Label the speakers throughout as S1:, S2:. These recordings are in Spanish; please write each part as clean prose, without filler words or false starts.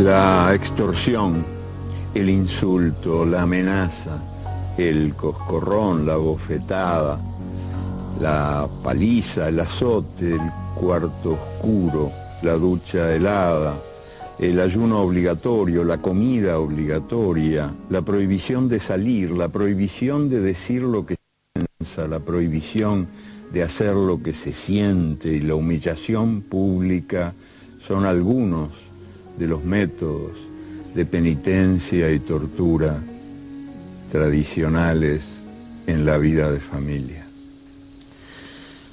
S1: La extorsión, el insulto, la amenaza, el coscorrón, la bofetada, la paliza, el azote, el cuarto oscuro, la ducha helada, el ayuno obligatorio, la comida obligatoria, la prohibición de salir, la prohibición de decir lo que se piensa, la prohibición de hacer lo que se siente y la humillación pública son algunos de los métodos de penitencia y tortura tradicionales en la vida de familia.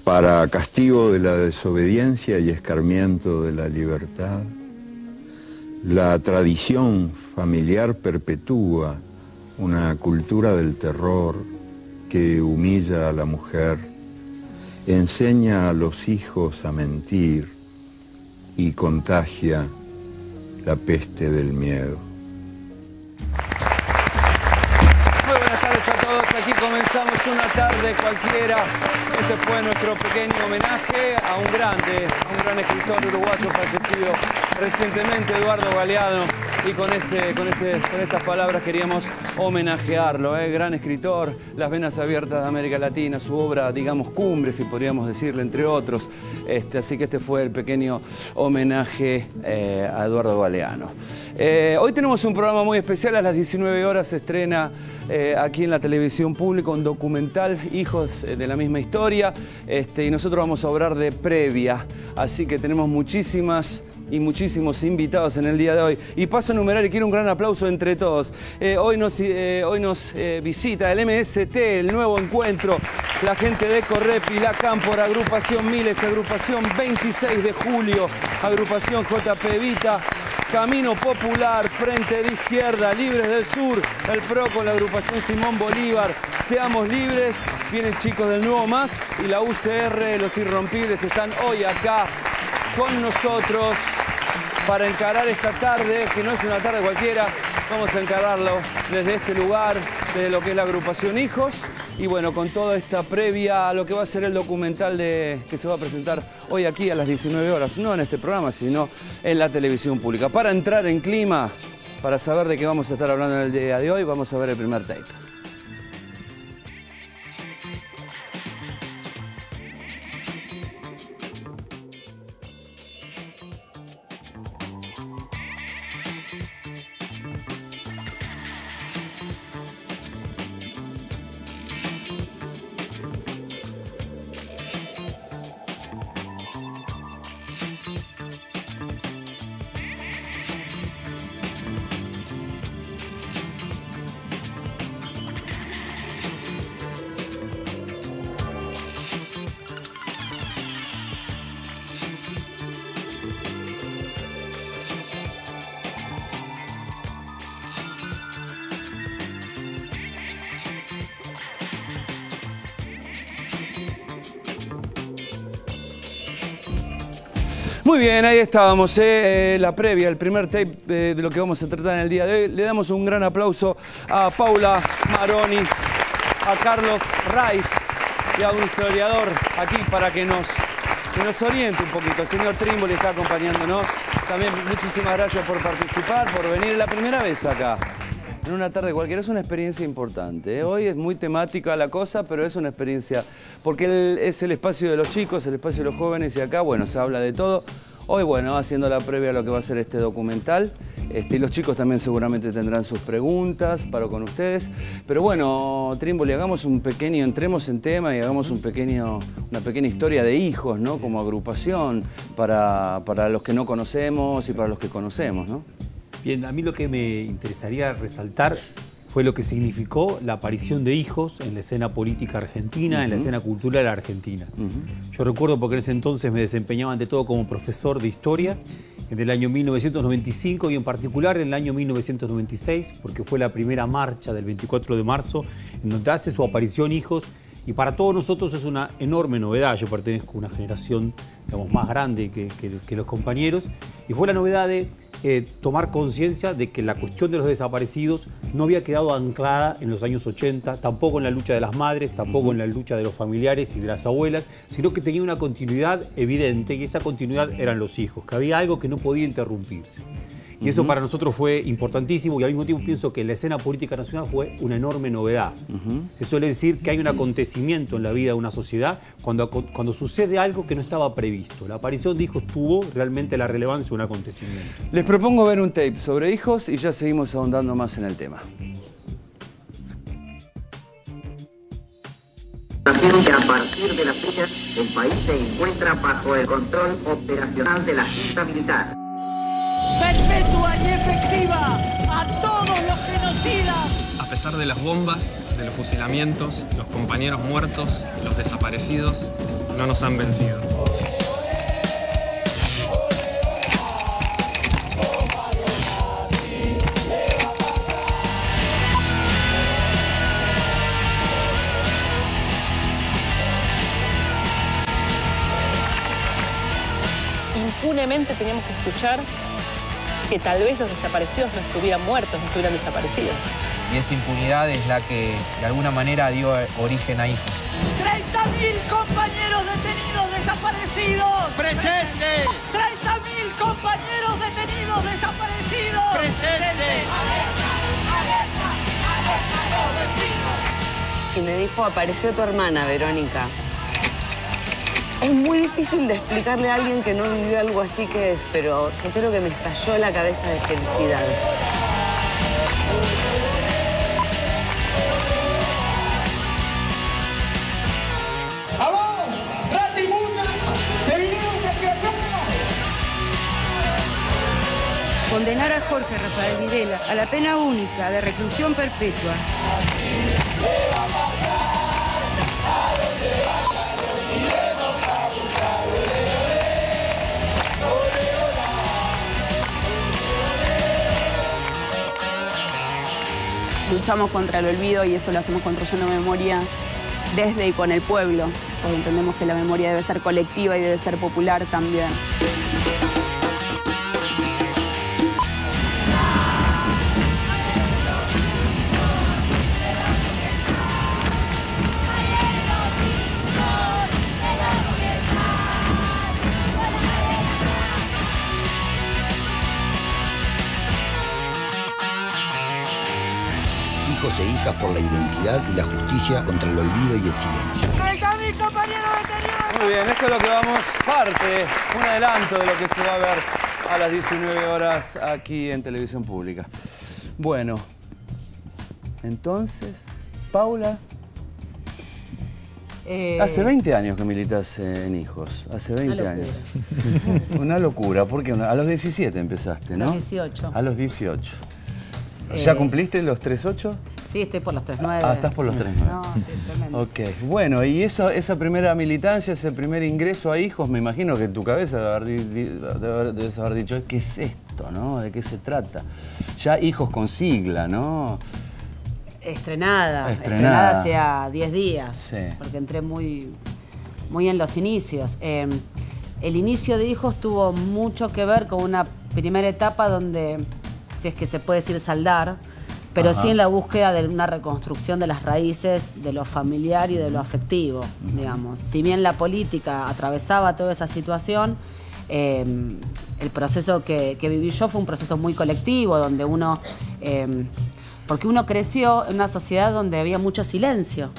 S1: Para castigo de la desobediencia y escarmiento de la libertad, la tradición familiar perpetúa una cultura del terror que humilla a la mujer, enseña a los hijos a mentir y contagia la peste del miedo.
S2: Muy buenas tardes a todos, aquí comenzamos una tarde cualquiera. Este fue nuestro pequeño homenaje a un gran escritor uruguayo fallecido recientemente, Eduardo Galeano, y con estas palabras queríamos homenajearlo, gran escritor, Las venas abiertas de América Latina, su obra, digamos, cumbre, si podríamos decirle, entre otros. Así que este fue el pequeño homenaje a Eduardo Galeano. Hoy tenemos un programa muy especial. A las 19 horas se estrena aquí en la televisión pública un documental, Hijos de la misma historia, y nosotros vamos a hablar de previa, así que tenemos muchísimos invitados en el día de hoy. Y paso a enumerar y quiero un gran aplauso entre todos. Hoy nos visita el MST, el nuevo encuentro, la gente de Correpi, la Cámpora, Agrupación Miles, Agrupación 26 de Julio, Agrupación JP Vita, Camino Popular, Frente de Izquierda, Libres del Sur, el PRO con la Agrupación Simón Bolívar, Seamos Libres, vienen chicos del Nuevo Más y la UCR, los Irrompibles, están hoy acá con nosotros para encarar esta tarde, que no es una tarde cualquiera. Vamos a encararlo desde este lugar, desde lo que es la agrupación Hijos, y bueno, con toda esta previa a lo que va a ser el documental que se va a presentar hoy aquí a las 19 horas, no en este programa, sino en la televisión pública. Para entrar en clima, para saber de qué vamos a estar hablando en el día de hoy, vamos a ver el primer tape. Muy bien, ahí estábamos, la previa, el primer tape de lo que vamos a tratar en el día de hoy. Le damos un gran aplauso a Paula Maroni, a Carlos Raiz y a un historiador aquí para que nos oriente un poquito. El señor Trimboli está acompañándonos. También muchísimas gracias por participar, por venir la primera vez acá. En una tarde cualquiera, es una experiencia importante. Hoy es muy temática la cosa, pero es una experiencia, porque es el espacio de los chicos, el espacio de los jóvenes, y acá, bueno, se habla de todo. Hoy, bueno, haciendo la previa a lo que va a ser este documental, y los chicos también seguramente tendrán sus preguntas para con ustedes. Pero bueno, Trimboli, entremos en tema y hagamos una pequeña historia de Hijos, ¿no? Como agrupación, para los que no conocemos y para los que conocemos, ¿no?
S3: Bien, a mí lo que me interesaría resaltar fue lo que significó la aparición de Hijos en la escena política argentina, en la escena cultural argentina. Yo recuerdo porque en ese entonces me desempeñaba ante todo como profesor de historia en el año 1995 y en particular en el año 1996, porque fue la primera marcha del 24 de marzo en donde hace su aparición Hijos. Y para todos nosotros es una enorme novedad. Yo pertenezco a una generación, digamos, más grande que los compañeros. Y fue la novedad de tomar conciencia de que la cuestión de los desaparecidos no había quedado anclada en los años 80, tampoco en la lucha de las madres, tampoco en la lucha de los familiares y de las abuelas, sino que tenía una continuidad evidente, y esa continuidad eran los hijos, que había algo que no podía interrumpirse. Y eso para nosotros fue importantísimo y al mismo tiempo pienso que la escena política nacional fue una enorme novedad. Se suele decir que hay un acontecimiento en la vida de una sociedad cuando sucede algo que no estaba previsto. La aparición de Hijos tuvo realmente la relevancia de un acontecimiento.
S2: Les propongo ver un tape sobre Hijos y ya seguimos ahondando más en el tema.
S4: Que a partir de la fecha el país se encuentra bajo el control operacional de la Junta Militar.
S5: Perpetua y efectiva a todos los genocidas.
S6: A pesar de las bombas, de los fusilamientos, los compañeros muertos, los desaparecidos, no nos han vencido.
S7: Impunemente teníamos que escuchar que tal vez los desaparecidos no estuvieran muertos, no estuvieran desaparecidos.
S8: Y esa impunidad es la que de alguna manera dio origen a Hijos.
S5: 30.000 compañeros detenidos desaparecidos. ¡Presente! 30.000 compañeros detenidos desaparecidos. ¡Presente!
S9: Y me dijo, apareció tu hermana, Verónica. Es muy difícil de explicarle a alguien que no vivió algo así que es, pero yo creo que me estalló la cabeza de felicidad.
S5: ¡Vamos! ¡Ratimunda! ¡Te vinimos a empezar!
S10: Condenar a Jorge Rafael Videla a la pena única de reclusión perpetua.
S11: Luchamos contra el olvido y eso lo hacemos construyendo memoria desde y con el pueblo, porque entendemos que la memoria debe ser colectiva y debe ser popular también.
S12: Hijos e hijas por la identidad y la justicia contra el olvido y el silencio.
S2: Muy bien, esto es lo que vamos, un adelanto de lo que se va a ver a las 19 horas aquí en Televisión Pública. Bueno, entonces, Paula, hace 20 años que militas en Hijos, hace 20 años. Una locura, porque a los 17 empezaste, ¿no?
S13: A los 18.
S2: A los 18. ¿Ya cumpliste los 3-8?
S13: Sí, estoy por los 3-9.
S2: Ah, estás por los 3-9.
S13: No, sí, tremendo.
S2: Ok, bueno, y esa primera militancia, ese primer ingreso a Hijos, me imagino que en tu cabeza debes haber dicho, ¿qué es esto, no? ¿De qué se trata? Ya Hijos con sigla, ¿no?
S13: Estrenada hacía 10 días, sí. Porque entré muy en los inicios. El inicio de Hijos tuvo mucho que ver con una primera etapa donde, si es que se puede decir saldar, pero sí en la búsqueda de una reconstrucción de las raíces de lo familiar y de lo afectivo, digamos. Si bien la política atravesaba toda esa situación, el proceso que viví yo fue un proceso muy colectivo, donde uno... porque uno creció en una sociedad donde había mucho silencio.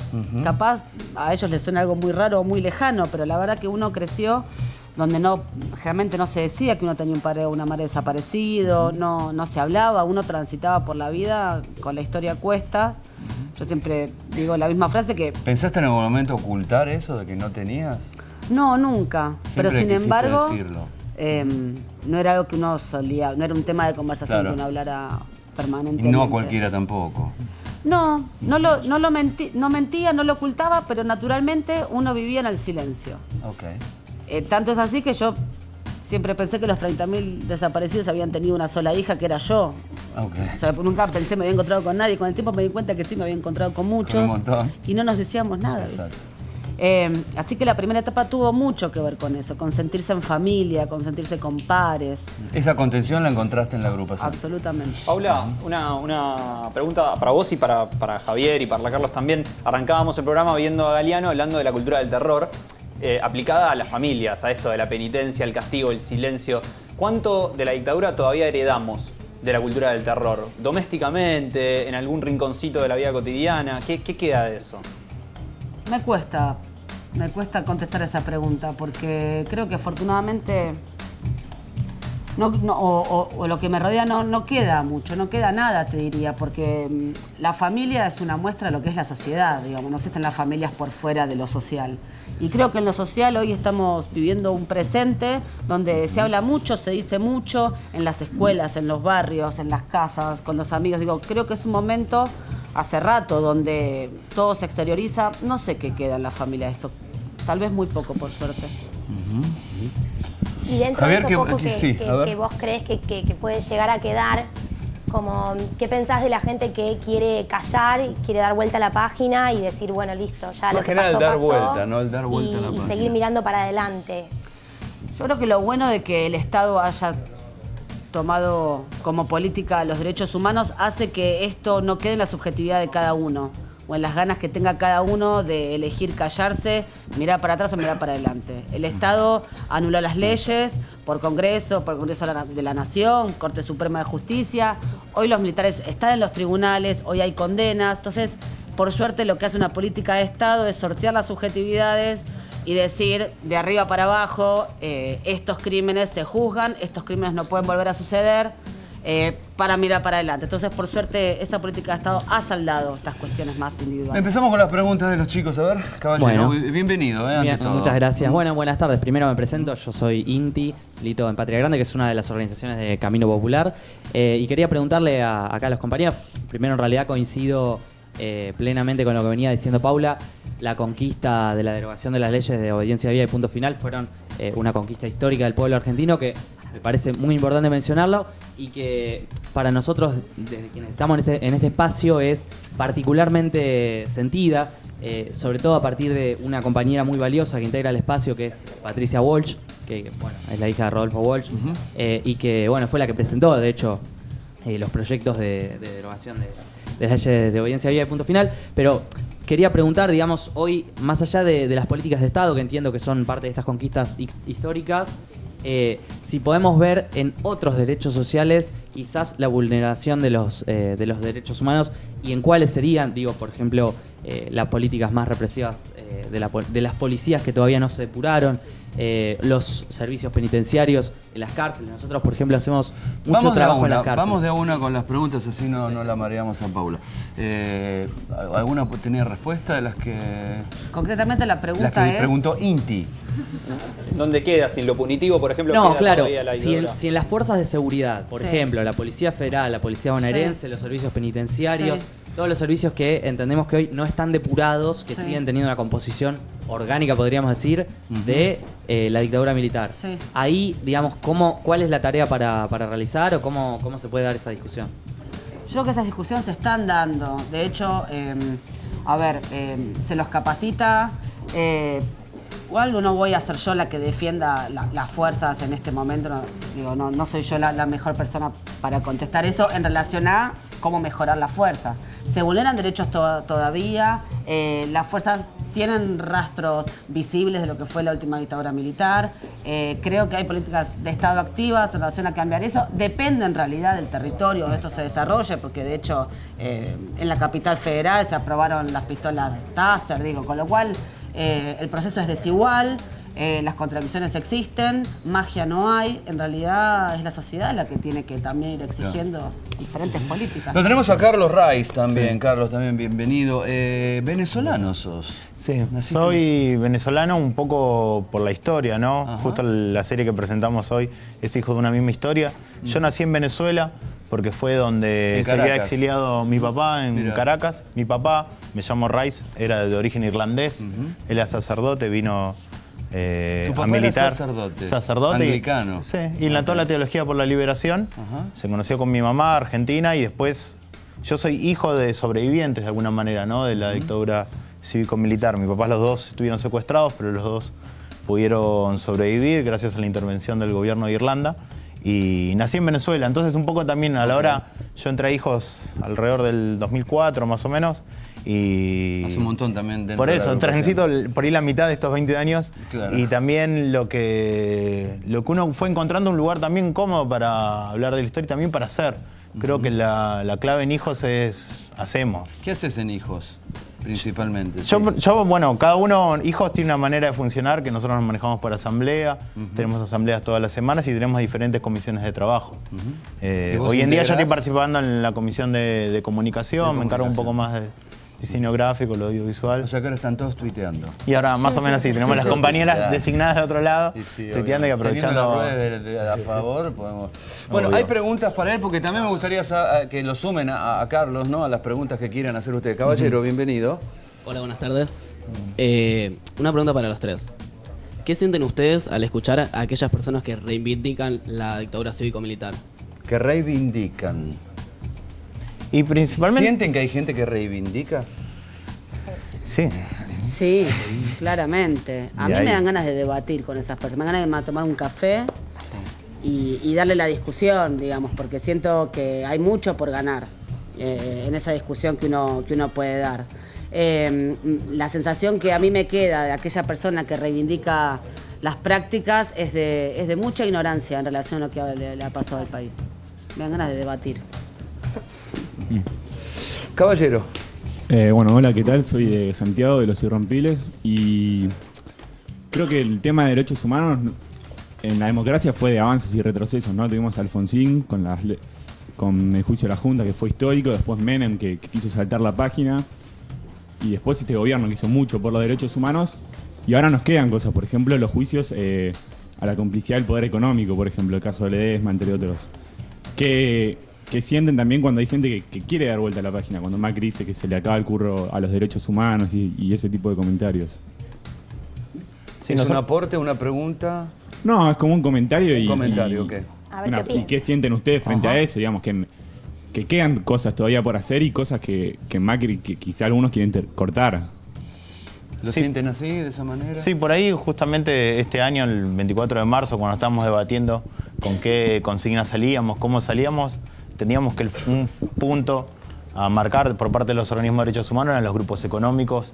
S13: Capaz a ellos les suena algo muy raro o muy lejano, pero la verdad que uno creció donde generalmente no se decía que uno tenía un padre o una madre desaparecido, no se hablaba, uno transitaba por la vida con la historia a cuesta. Yo siempre digo la misma frase que...
S2: ¿Pensaste en algún momento ocultar eso de que no tenías?
S13: No, nunca. Pero sin embargo, no era algo que uno solía, no era un tema de conversación que uno hablara permanentemente.
S2: Y no a cualquiera tampoco.
S13: No mentía, no lo ocultaba, pero naturalmente uno vivía en el silencio.
S2: Okay.
S13: Tanto es así que yo siempre pensé que los 30.000 desaparecidos habían tenido una sola hija, que era yo.
S2: Okay.
S13: O sea, nunca pensé me había encontrado con nadie. Con el tiempo me di cuenta que sí me había encontrado con muchos.
S2: Con un montón.
S13: Y no nos decíamos nada.
S2: Exacto.
S13: Así que la primera etapa tuvo mucho que ver con eso, con sentirse en familia, con sentirse con pares.
S2: ¿Esa contención la encontraste en la agrupación?
S13: Absolutamente.
S14: Paula, una pregunta para vos y para Javier y para Carlos también. Arrancábamos el programa viendo a Galeano hablando de la cultura del terror, aplicada a las familias, a esto de la penitencia, el castigo, el silencio. ¿Cuánto de la dictadura todavía heredamos de la cultura del terror? ¿Domésticamente, en algún rinconcito de la vida cotidiana? ¿Qué queda de eso?
S13: Me cuesta contestar esa pregunta porque creo que afortunadamente o lo que me rodea no queda mucho, no queda nada, te diría, porque la familia es una muestra de lo que es la sociedad, digamos, no existen las familias por fuera de lo social. Y creo que en lo social hoy estamos viviendo un presente donde se habla mucho, se dice mucho, en las escuelas, en los barrios, en las casas, con los amigos. Digo, creo que es un momento, hace rato, donde todo se exterioriza. No sé qué queda en la familia de esto. Tal vez muy poco, por suerte.
S15: Y dentro
S2: Javier,
S15: de eso poco
S2: sí,
S15: que vos crees que puede llegar a quedar, como, ¿qué pensás de la gente que quiere callar, quiere dar vuelta a la página y decir, bueno, listo, ya lo que pasó,
S2: dar
S15: pasó,
S2: vuelta, ¿no? El dar vuelta a la
S15: y
S2: página.
S15: seguir mirando para adelante?
S13: Yo creo que lo bueno de que el Estado haya tomado como política los derechos humanos hace que esto no quede en la subjetividad de cada uno o en las ganas que tenga cada uno de elegir callarse, mirar para atrás o mirar para adelante. El Estado anuló las leyes por Congreso de la Nación, Corte Suprema de Justicia. Hoy los militares están en los tribunales, hoy hay condenas. Entonces, por suerte, lo que hace una política de Estado es sortear las subjetividades y decir de arriba para abajo, estos crímenes se juzgan, estos crímenes no pueden volver a suceder, para mirar para adelante. Entonces, por suerte, esa política de Estado ha saldado estas cuestiones más individuales.
S2: Empezamos con las preguntas de los chicos. A ver, caballero,
S16: Bueno.
S2: bienvenido.
S16: Bien, muchas gracias. Bueno, buenas tardes. Primero me presento. Yo soy INTI, milito en Patria Grande, que es una de las organizaciones de Camino Popular. Y quería preguntarle acá a los compañeros. Primero, en realidad coincido plenamente con lo que venía diciendo Paula. La conquista de la derogación de las leyes de obediencia debida y punto final fueron una conquista histórica del pueblo argentino que me parece muy importante mencionarlo y que para nosotros, desde quienes estamos en este espacio, es particularmente sentida, sobre todo a partir de una compañera muy valiosa que integra el espacio, que es Patricia Walsh, que bueno, es la hija de Rodolfo Walsh, y que bueno, fue la que presentó, de hecho, los proyectos de derogación de las leyes de obediencia debida y punto final, pero quería preguntar, digamos, hoy, más allá de las políticas de Estado, que entiendo que son parte de estas conquistas históricas, si podemos ver en otros derechos sociales quizás la vulneración de los derechos humanos y en cuáles serían, digo, por ejemplo, las políticas más represivas de las policías que todavía no se depuraron, los servicios penitenciarios en las cárceles. Nosotros, por ejemplo, hacemos mucho trabajo en las cárceles.
S2: Vamos de a una con las preguntas, así no la mareamos a Paula. ¿Alguna tenía respuesta de las que...?
S13: Concretamente la pregunta
S2: las que
S13: es...
S2: preguntó Inti.
S14: ¿Dónde queda? ¿Sin lo punitivo, por ejemplo?
S16: No,
S14: queda
S16: claro,
S14: todavía la
S16: si en las fuerzas de seguridad, por
S13: Sí.
S16: ejemplo, la Policía Federal, la Policía Bonaerense, los servicios penitenciarios,
S13: Sí.
S16: todos los servicios que entendemos que hoy no están depurados, que
S13: Sí.
S16: siguen teniendo una composición orgánica, podríamos decir, de la dictadura militar.
S13: Sí.
S16: Ahí, digamos, ¿cuál es la tarea para realizar o cómo se puede dar esa discusión?
S13: Yo creo que esas discusiones se están dando. De hecho, se los capacita. Igual no voy a ser yo la que defienda las fuerzas en este momento. No soy yo la mejor persona para contestar eso en relación a cómo mejorar la fuerza. Se vulneran derechos todavía. Las fuerzas tienen rastros visibles de lo que fue la última dictadura militar. Creo que hay políticas de Estado activas en relación a cambiar eso. Depende en realidad del territorio donde esto se desarrolle, porque de hecho en la capital federal se aprobaron las pistolas Taser, con lo cual el proceso es desigual. Las contradicciones existen, magia no hay, en realidad es la sociedad la que tiene que también ir exigiendo diferentes políticas.
S2: Lo tenemos a Carlos Raiz también. Sí. Carlos, también bienvenido. ¿Venezolano sos?
S17: Sí, soy venezolano un poco por la historia, ¿no? Ajá. Justo la serie que presentamos hoy es hijo de una misma historia. Yo nací en Venezuela porque fue donde se había exiliado mi papá en Caracas. Mi papá, me llamo Raiz, era de origen irlandés, él era sacerdote, vino...
S2: ¿Tu papá
S17: a militar,
S2: era
S17: sacerdote
S2: anglicano?
S17: Sí, y enlató la teología por la liberación. Se conoció con mi mamá argentina y después yo soy hijo de sobrevivientes de alguna manera, ¿no? De la dictadura cívico-militar. Mi papá, los dos estuvieron secuestrados, pero los dos pudieron sobrevivir gracias a la intervención del gobierno de Irlanda. Y nací en Venezuela. Entonces un poco también a la hora, yo entré a hijos alrededor del 2004 más o menos, Y
S2: hace un montón también dentro
S17: por
S2: de la
S17: eso,
S2: agrupación.
S17: transito por ahí la mitad de estos 20 años.
S2: Claro.
S17: Y también lo que uno fue encontrando un lugar también cómodo para hablar de la historia y también para hacer. Creo que la clave en Hijos es hacemos.
S2: ¿Qué haces en Hijos, principalmente?
S17: Yo, bueno, cada uno, Hijos tiene una manera de funcionar que nosotros nos manejamos por asamblea. Tenemos asambleas todas las semanas y tenemos diferentes comisiones de trabajo. Hoy en día yo estoy participando en la comisión de comunicación, me encargo un poco más de diseño gráfico, lo audiovisual.
S2: O sea que ahora están todos tuiteando.
S17: Y ahora más o menos sí, tenemos las compañeras designadas de otro lado, tuiteando y aprovechando.
S2: A favor, podemos. Bueno, hay preguntas para él, porque también me gustaría que lo sumen a Carlos, ¿no? A las preguntas que quieran hacer ustedes. Caballero, bienvenido.
S18: Hola, buenas tardes. Una pregunta para los tres. ¿Qué sienten ustedes al escuchar a aquellas personas que reivindican la dictadura cívico-militar?
S2: Que reivindican.
S17: Y principalmente...
S2: ¿Sienten que hay gente que reivindica?
S17: Sí.
S13: Sí, claramente. A mí me dan ganas de debatir con esas personas. Me dan ganas de tomar un café y darle la discusión, digamos, porque siento que hay mucho por ganar en esa discusión que uno puede dar. La sensación que a mí me queda de aquella persona que reivindica las prácticas es de mucha ignorancia en relación a lo que le ha pasado al país. Me dan ganas de debatir.
S2: Caballero.
S19: Bueno, hola, ¿qué tal? Soy de Santiago, de Los Irrompibles, y creo que el tema de derechos humanos en la democracia fue de avances y retrocesos, ¿no? Tuvimos a Alfonsín con el juicio de la Junta, que fue histórico, después Menem, que quiso saltar la página, y después este gobierno que hizo mucho por los derechos humanos, y ahora nos quedan cosas, por ejemplo, los juicios a la complicidad del poder económico, por ejemplo, el caso de Ledesma, entre otros. Que sienten también cuando hay gente que quiere dar vuelta a la página, cuando Macri dice que se le acaba el curro a los derechos humanos y ese tipo de comentarios.
S2: ¿Es un aporte, una pregunta?
S19: No, es como un comentario.
S2: Un comentario, ¿qué?
S19: ¿Y qué sienten ustedes frente a eso? Digamos que quedan cosas todavía por hacer y cosas que Macri, que quizá algunos quieren cortar.
S2: ¿Lo sienten así, de esa manera?
S17: Sí, por ahí justamente este año, el 24 de marzo, cuando estábamos debatiendo con qué consigna salíamos, cómo salíamos, teníamos que un punto a marcar por parte de los organismos de derechos humanos eran los grupos económicos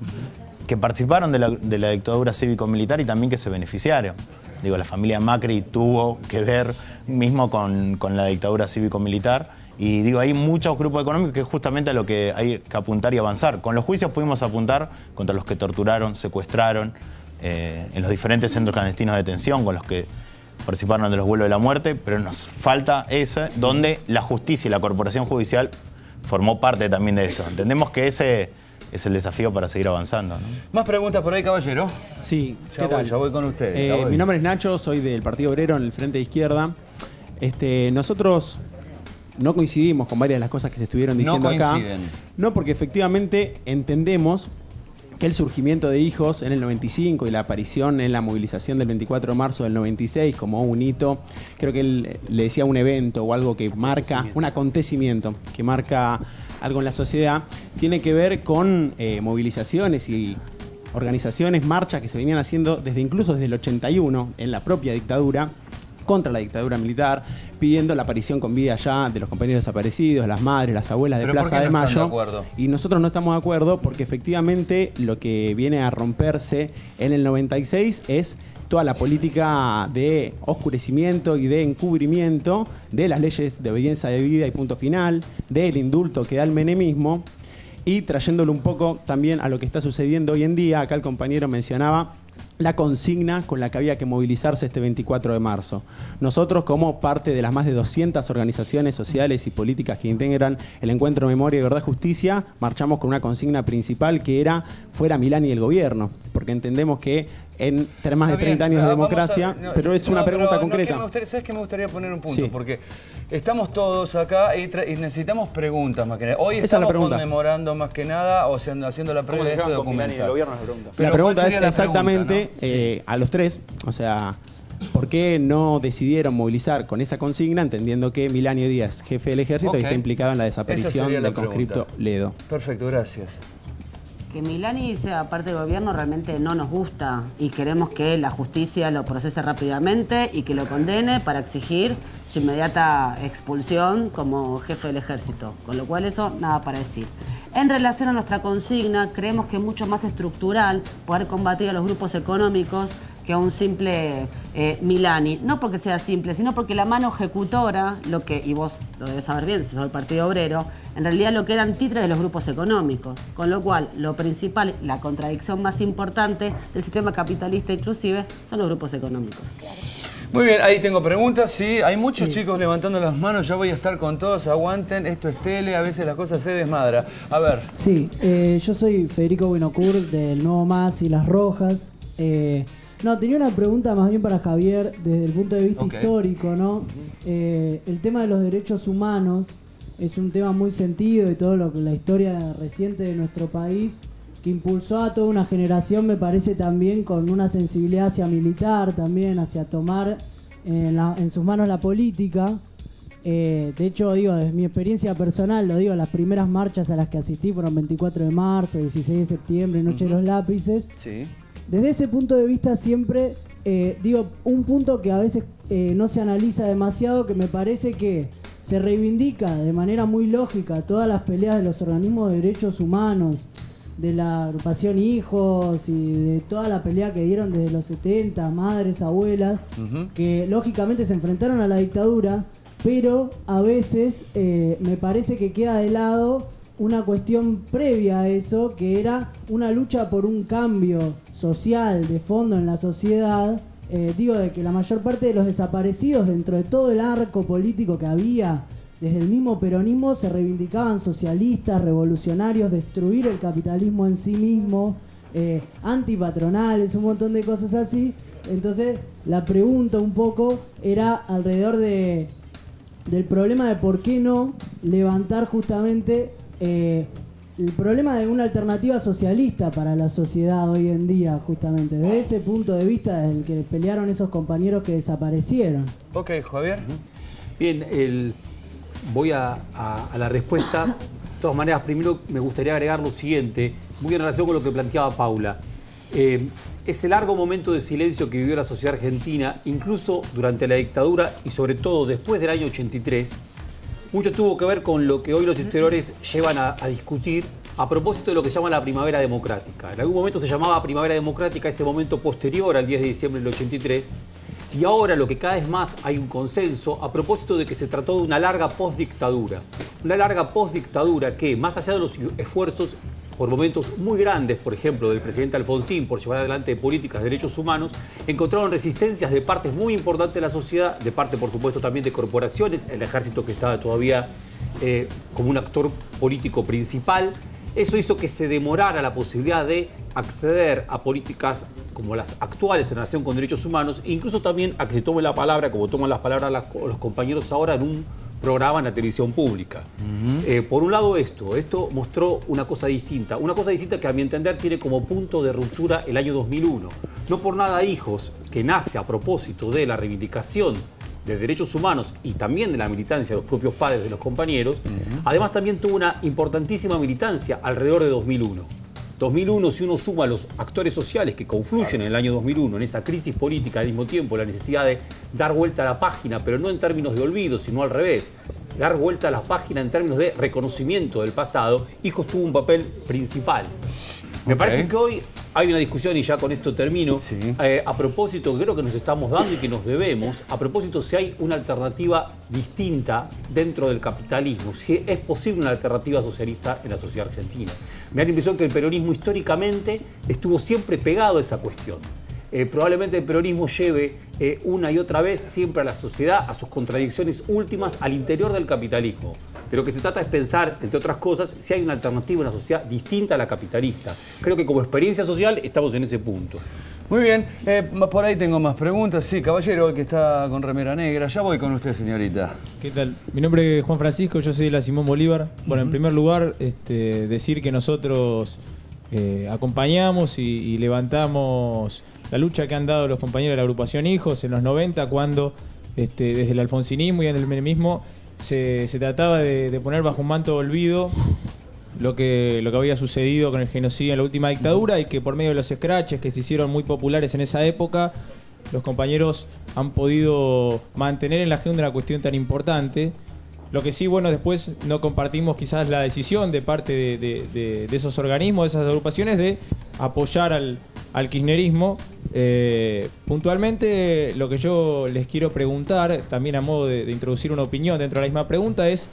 S17: que participaron de la dictadura cívico-militar y también que se beneficiaron. Digo, la familia Macri tuvo que ver mismo con la dictadura cívico-militar. Y digo, hay muchos grupos económicos que es justamente a lo que hay que apuntar y avanzar. Con los juicios pudimos apuntar contra los que torturaron, secuestraron, en los diferentes centros clandestinos de detención, con los que participaron de los vuelos de la muerte, pero nos falta ese, donde la justicia y la corporación judicial formó parte también de eso. Entendemos que ese es el desafío para seguir avanzando, ¿no?
S2: ¿Más preguntas por ahí, caballero?
S3: Sí,
S2: ya voy con ustedes.
S3: Mi nombre es Nacho, soy del Partido Obrero en el Frente de Izquierda. Nosotros no coincidimos con varias de las cosas que se estuvieron diciendo acá. No, porque efectivamente entendemos que el surgimiento de Hijos en el 95 y la aparición en la movilización del 24 de marzo del 96 como un hito, creo que él le decía un evento o algo que marca, un acontecimiento que marca algo en la sociedad, tiene que ver con movilizaciones y organizaciones, marchas que se venían haciendo incluso desde el 81 en la propia dictadura, contra la dictadura militar, pidiendo la aparición con vida ya de los compañeros desaparecidos, las madres, las abuelas de Plaza de Mayo. Y nosotros no estamos de acuerdo porque efectivamente lo que viene a romperse en el 96 es toda la política de oscurecimiento y de encubrimiento de las leyes de obediencia debida y punto final, del indulto que da el menemismo, y trayéndolo un poco también a lo que está sucediendo hoy en día. Acá el compañero mencionaba la consigna con la que había que movilizarse este 24 de marzo. Nosotros, como parte de las más de 200 organizaciones sociales y políticas que integran el Encuentro Memoria y Verdad Justicia, marchamos con una consigna principal que era fuera Milán y el gobierno, porque entendemos que en más de 30 años de democracia, pero es una pregunta concreta.
S2: ¿Sabes qué me gustaría poner un punto? Sí. Porque estamos todos acá y necesitamos preguntas más que nada. Hoy estamos conmemorando más que nada, o sea, haciendo la previa de este documental.
S3: La pregunta es exactamente, a los tres, o sea, ¿por qué no decidieron movilizar con esa consigna, entendiendo que Milanio Díaz, jefe del ejército, está implicado en la desaparición del conscripto Ledo?
S2: Perfecto, gracias.
S13: que Milani sea parte del gobierno realmente no nos gusta y queremos que la justicia lo procese rápidamente y que lo condene para exigir su inmediata expulsión como jefe del ejército. Con lo cual eso, nada para decir. En relación a nuestra consigna, creemos que es mucho más estructural poder combatir a los grupos económicos que a un simple Milani. No porque sea simple, sino porque la mano ejecutora, y vos lo debes saber bien si sos del Partido Obrero, en realidad lo que eran títeres de los grupos económicos. Con lo cual, lo principal, la contradicción más importante del sistema capitalista inclusive, son los grupos económicos.
S2: Muy bien, ahí tengo preguntas, sí, hay muchos chicos levantando las manos, ya voy a estar con todos, aguanten, esto es tele, a veces la cosa se desmadra. A ver.
S20: Sí, yo soy Federico Buenocur del Nuevo Más y Las Rojas. No, tenía una pregunta más bien para Javier desde el punto de vista histórico, ¿no? El tema de los derechos humanos es un tema muy sentido y todo lo que la historia reciente de nuestro país que impulsó a toda una generación, me parece también con una sensibilidad hacia militar, también hacia tomar en sus manos la política. De hecho, digo, desde mi experiencia personal, lo digo, las primeras marchas a las que asistí fueron 24 de marzo, 16 de septiembre, Noche de los Lápices.
S2: Sí.
S20: Desde ese punto de vista siempre, digo, un punto que a veces no se analiza demasiado, que me parece que se reivindica de manera muy lógica todas las peleas de los organismos de derechos humanos, de la agrupación Hijos y de toda la pelea que dieron desde los 70, madres, abuelas, que lógicamente se enfrentaron a la dictadura, pero a veces me parece que queda de lado una cuestión previa a eso, que era una lucha por un cambio social de fondo en la sociedad, digo, de que la mayor parte de los desaparecidos dentro de todo el arco político que había desde el mismo peronismo se reivindicaban socialistas, revolucionarios, destruir el capitalismo en sí mismo, antipatronales, un montón de cosas así. Entonces la pregunta un poco era alrededor del problema de por qué no levantar justamente el problema de una alternativa socialista para la sociedad hoy en día, justamente desde ese punto de vista del que pelearon esos compañeros que desaparecieron.
S2: Ok, Javier.
S3: Bien, voy a la respuesta. De todas maneras, primero me gustaría agregar lo siguiente, muy en relación con lo que planteaba Paula. Ese largo momento de silencio que vivió la sociedad argentina, incluso durante la dictadura y sobre todo después del año 83, mucho tuvo que ver con lo que hoy los historiadores llevan a discutir a propósito de lo que se llama la primavera democrática. En algún momento se llamaba primavera democrática ese momento posterior al 10 de diciembre del 83, y ahora lo que cada vez más hay un consenso a propósito de que se trató de una larga postdictadura. Una larga postdictadura que, más allá de los esfuerzos por momentos muy grandes, por ejemplo, del presidente Alfonsín por llevar adelante políticas de derechos humanos, encontraron resistencias de partes muy importantes de la sociedad, de parte, por supuesto, también de corporaciones, el ejército que estaba todavía como un actor político principal. Eso hizo que se demorara la posibilidad de acceder a políticas como las actuales en relación con derechos humanos, e incluso también a que se tome la palabra, como toman las palabras los compañeros ahora, en un programa en la televisión pública. Por un lado esto mostró una cosa distinta que a mi entender tiene como punto de ruptura el año 2001. No por nada Hijos, que nace a propósito de la reivindicación de derechos humanos y también de la militancia de los propios padres de los compañeros, además también tuvo una importantísima militancia alrededor de 2001. 2001, si uno suma los actores sociales que confluyen en el año 2001, en esa crisis política, al mismo tiempo la necesidad de dar vuelta a la página, pero no en términos de olvido, sino al revés, dar vuelta a la página en términos de reconocimiento del pasado, Hijos tuvo un papel principal. Me parece que hoy hay una discusión, y ya con esto termino, a propósito, que creo que nos estamos dando y que nos debemos, a propósito si hay una alternativa distinta dentro del capitalismo, si es posible una alternativa socialista en la sociedad argentina. Me da la impresión que el peronismo históricamente estuvo siempre pegado a esa cuestión. Probablemente el peronismo lleve una y otra vez siempre a la sociedad a sus contradicciones últimas al interior del capitalismo. De lo que se trata es pensar, entre otras cosas, si hay una alternativa, una sociedad distinta a la capitalista. Creo que como experiencia social estamos en ese punto.
S2: Muy bien, por ahí tengo más preguntas. Sí, caballero, que está con remera negra. Ya voy con usted, señorita.
S21: ¿Qué tal? Mi nombre es Juan Francisco, yo soy de la Simón Bolívar. Bueno, en primer lugar, decir que nosotros acompañamos y levantamos la lucha que han dado los compañeros de la agrupación Hijos en los 90, cuando desde el alfonsinismo y en el menemismo se trataba de poner bajo un manto de olvido lo que había sucedido con el genocidio en la última dictadura y que por medio de los scratches que se hicieron muy populares en esa época, los compañeros han podido mantener en la agenda una cuestión tan importante. Lo que sí, bueno, después no compartimos quizás la decisión de parte de esos organismos, de esas agrupaciones, de apoyar al kirchnerismo. Puntualmente, lo que yo les quiero preguntar, también a modo de introducir una opinión dentro de la misma pregunta, es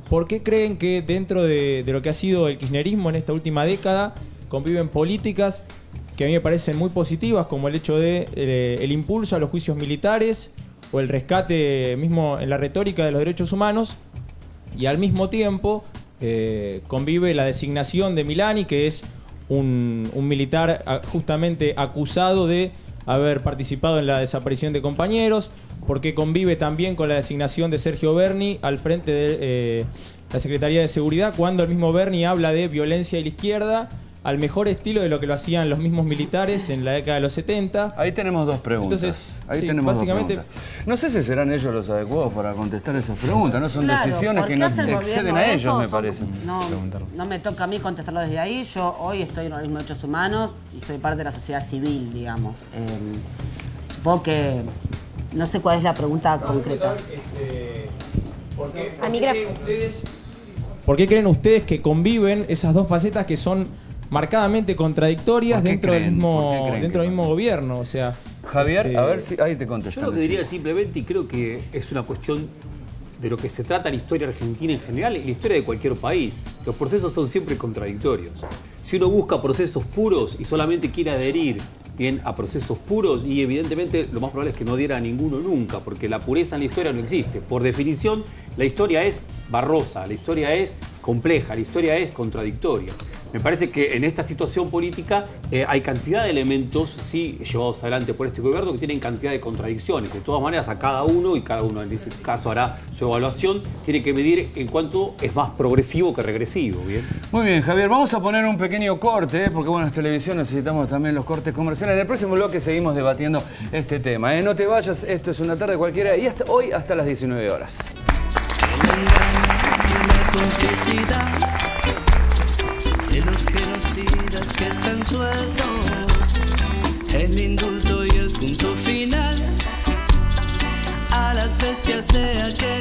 S21: ¿por qué creen que dentro de lo que ha sido el kirchnerismo en esta última década conviven políticas que a mí me parecen muy positivas, como el hecho de el impulso a los juicios militares o el rescate mismo en la retórica de los derechos humanos, y al mismo tiempo convive la designación de Milani, que es un militar justamente acusado de haber participado en la desaparición de compañeros, porque convive también con la designación de Sergio Berni al frente de la Secretaría de Seguridad, cuando el mismo Berni habla de violencia y la izquierda, al mejor estilo de lo que lo hacían los mismos militares en la década de los 70.
S2: Ahí tenemos dos preguntas.
S21: Entonces,
S2: ahí
S21: sí,
S2: tenemos
S21: básicamente,
S2: dos preguntas. No sé si serán ellos los adecuados para contestar esas preguntas, ¿no? Son
S13: Claro,
S2: decisiones
S13: ¿por
S2: que
S13: qué
S2: no
S13: hace el
S2: exceden
S13: gobierno
S2: a
S13: eso?
S2: ellos, me
S13: Son-
S2: parece.
S13: No me toca a mí contestarlo desde ahí. Yo hoy estoy en el organismo de derechos humanos y soy parte de la sociedad civil, digamos. Supongo que... No sé cuál es la pregunta concreta.
S21: ¿Por qué creen ustedes que conviven esas dos facetas que son marcadamente contradictorias dentro del mismo gobierno? O sea,
S2: Javier, a ver si ahí te
S3: Yo
S2: contestan.
S3: lo que diría simplemente, y creo que es una cuestión de lo que se trata la historia argentina en general y la historia de cualquier país. Los procesos son siempre contradictorios. Si uno busca procesos puros y solamente quiere adherir bien a procesos puros, y evidentemente lo más probable es que no adhiera a ninguno nunca, porque la pureza en la historia no existe. Por definición, la historia es barrosa, la historia es compleja, la historia es contradictoria. Me parece que en esta situación política hay cantidad de elementos, sí, llevados adelante por este gobierno, que tienen cantidad de contradicciones. De todas maneras, a cada uno, y cada uno en ese caso hará su evaluación, tiene que medir en cuanto es más progresivo que regresivo. ¿Bien?
S2: Muy bien, Javier, vamos a poner un pequeño corte, porque bueno, en televisión necesitamos también los cortes comerciales. En el próximo bloque seguimos debatiendo este tema. No te vayas, esto es Una Tarde Cualquiera, y hoy hasta las 19 horas.
S5: De los genocidas que están sueltos, el indulto y el punto final a las bestias de aquel